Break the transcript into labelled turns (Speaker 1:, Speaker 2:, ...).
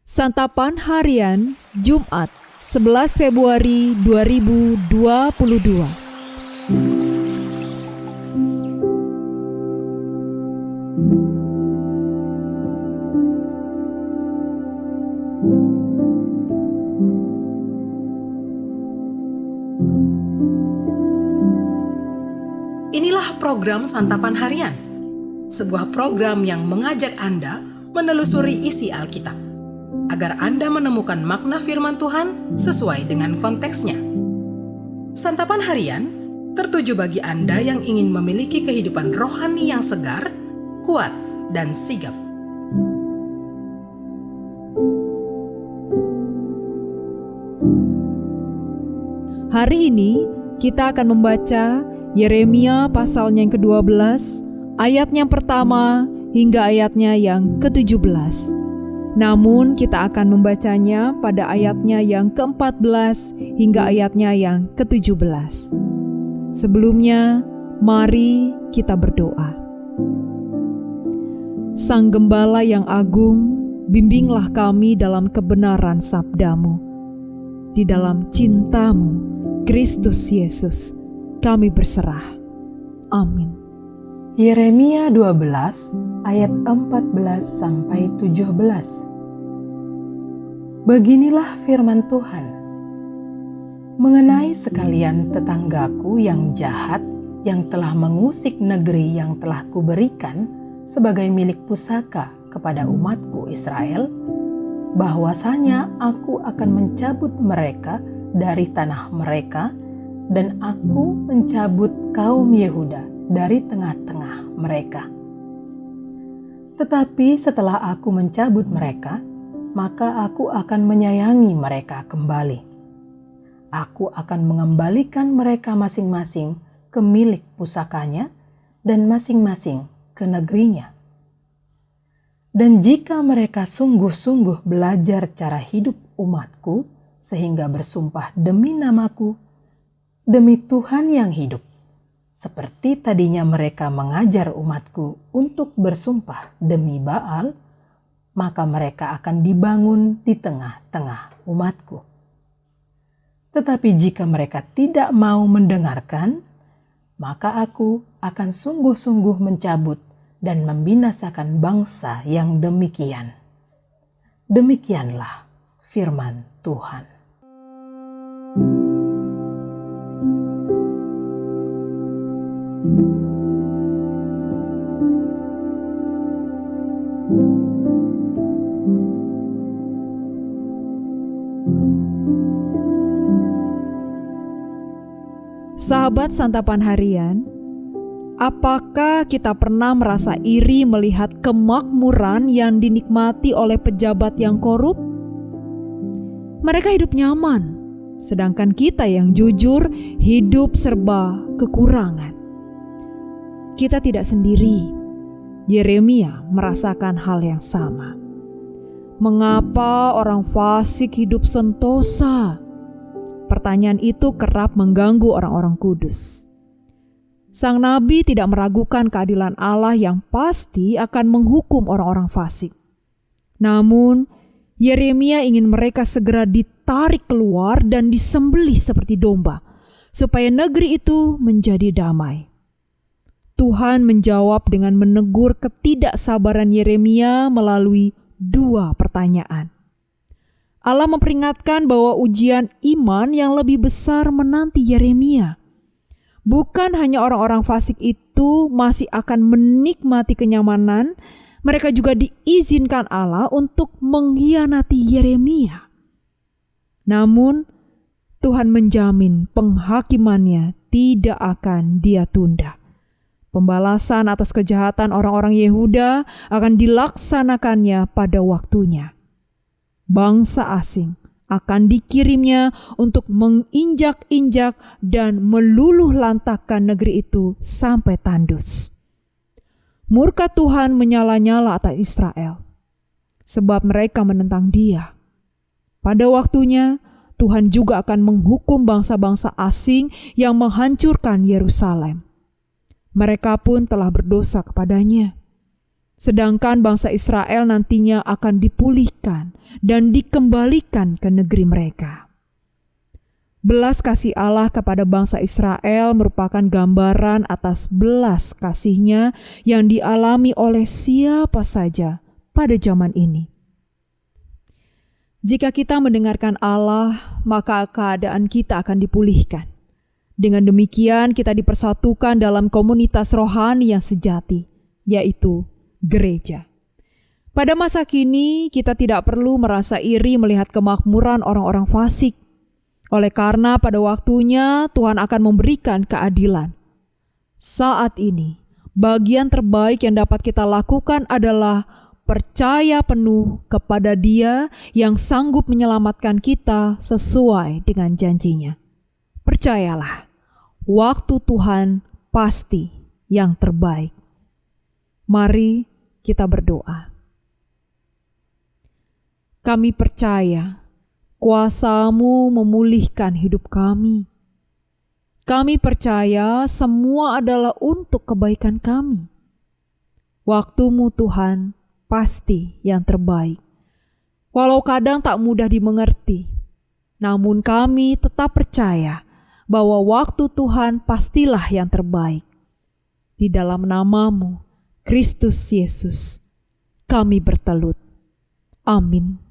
Speaker 1: Santapan Harian Jumat 11 Februari 2022.
Speaker 2: Inilah program Santapan Harian, sebuah program yang mengajak Anda menelusuri isi Alkitab, agar Anda menemukan makna firman Tuhan sesuai dengan konteksnya. Santapan Harian tertuju bagi Anda yang ingin memiliki kehidupan rohani yang segar, kuat, dan sigap.
Speaker 1: Hari ini kita akan membaca Yeremia pasalnya yang ke-12, ayatnya yang pertama hingga ayatnya yang ke-17. Namun kita akan membacanya pada ayatnya yang ke-14 hingga ayatnya yang ke-17. Sebelumnya, mari kita berdoa. Sang Gembala yang agung, bimbinglah kami dalam kebenaran sabda-Mu. Di dalam cinta-Mu, Kristus Yesus, kami berserah. Amin.
Speaker 3: Yeremia 12 ayat 14 sampai 17. Beginilah firman Tuhan. Mengenai sekalian tetanggaku yang jahat, yang telah mengusik negeri yang telah kuberikan sebagai milik pusaka kepada umatku Israel, bahwasanya aku akan mencabut mereka dari tanah mereka, dan aku mencabut kaum Yehuda dari tengah-tengah mereka. Tetapi setelah aku mencabut mereka, maka aku akan menyayangi mereka kembali. Aku akan mengembalikan mereka masing-masing ke milik pusakanya dan masing-masing ke negerinya. Dan jika mereka sungguh-sungguh belajar cara hidup umatku, sehingga bersumpah demi namaku, demi Tuhan yang hidup, seperti tadinya mereka mengajar umatku untuk bersumpah demi Baal, maka mereka akan dibangun di tengah-tengah umatku. Tetapi jika mereka tidak mau mendengarkan, maka aku akan sungguh-sungguh mencabut dan membinasakan bangsa yang demikian. Demikianlah firman Tuhan.
Speaker 1: Sahabat Santapan Harian, apakah kita pernah merasa iri melihat kemakmuran yang dinikmati oleh pejabat yang korup? Mereka hidup nyaman, sedangkan kita yang jujur hidup serba kekurangan. Kita tidak sendiri. Yeremia merasakan hal yang sama. Mengapa orang fasik hidup sentosa? Pertanyaan itu kerap mengganggu orang-orang kudus. Sang nabi tidak meragukan keadilan Allah yang pasti akan menghukum orang-orang fasik. Namun, Yeremia ingin mereka segera ditarik keluar dan disembelih seperti domba, supaya negeri itu menjadi damai. Tuhan menjawab dengan menegur ketidaksabaran Yeremia melalui dua pertanyaan. Allah memperingatkan bahwa ujian iman yang lebih besar menanti Yeremia. Bukan hanya orang-orang fasik itu masih akan menikmati kenyamanan, mereka juga diizinkan Allah untuk mengkhianati Yeremia. Namun, Tuhan menjamin penghakimannya tidak akan Dia tunda. Pembalasan atas kejahatan orang-orang Yehuda akan dilaksanakannya pada waktunya. Bangsa asing akan dikirimnya untuk menginjak-injak dan meluluh lantakkan negeri itu sampai tandus. Murka Tuhan menyala-nyala atas Israel, sebab mereka menentang Dia. Pada waktunya, Tuhan juga akan menghukum bangsa-bangsa asing yang menghancurkan Yerusalem. Mereka pun telah berdosa kepadanya. sedangkan bangsa Israel nantinya akan dipulihkan dan dikembalikan ke negeri mereka. Belas kasih Allah kepada bangsa Israel merupakan gambaran atas belas kasih-Nya yang dialami oleh siapa saja pada zaman ini. Jika kita mendengarkan Allah, maka keadaan kita akan dipulihkan. Dengan demikian kita dipersatukan dalam komunitas rohani yang sejati, yaitu gereja. Pada masa kini kita tidak perlu merasa iri melihat kemakmuran orang-orang fasik. Oleh karena pada waktunya Tuhan akan memberikan keadilan. Saat ini, bagian terbaik yang dapat kita lakukan adalah percaya penuh kepada Dia yang sanggup menyelamatkan kita sesuai dengan janji-Nya. Percayalah, waktu Tuhan pasti yang terbaik. Mari kita berdoa. Kami percaya kuasa-Mu memulihkan hidup kami. Kami percaya semua adalah untuk kebaikan kami. Waktu-Mu Tuhan pasti yang terbaik. Walau kadang tak mudah dimengerti, namun kami tetap percaya bahwa waktu Tuhan pastilah yang terbaik. Di dalam nama-Mu, Kristus Yesus, kami bertelut. Amin.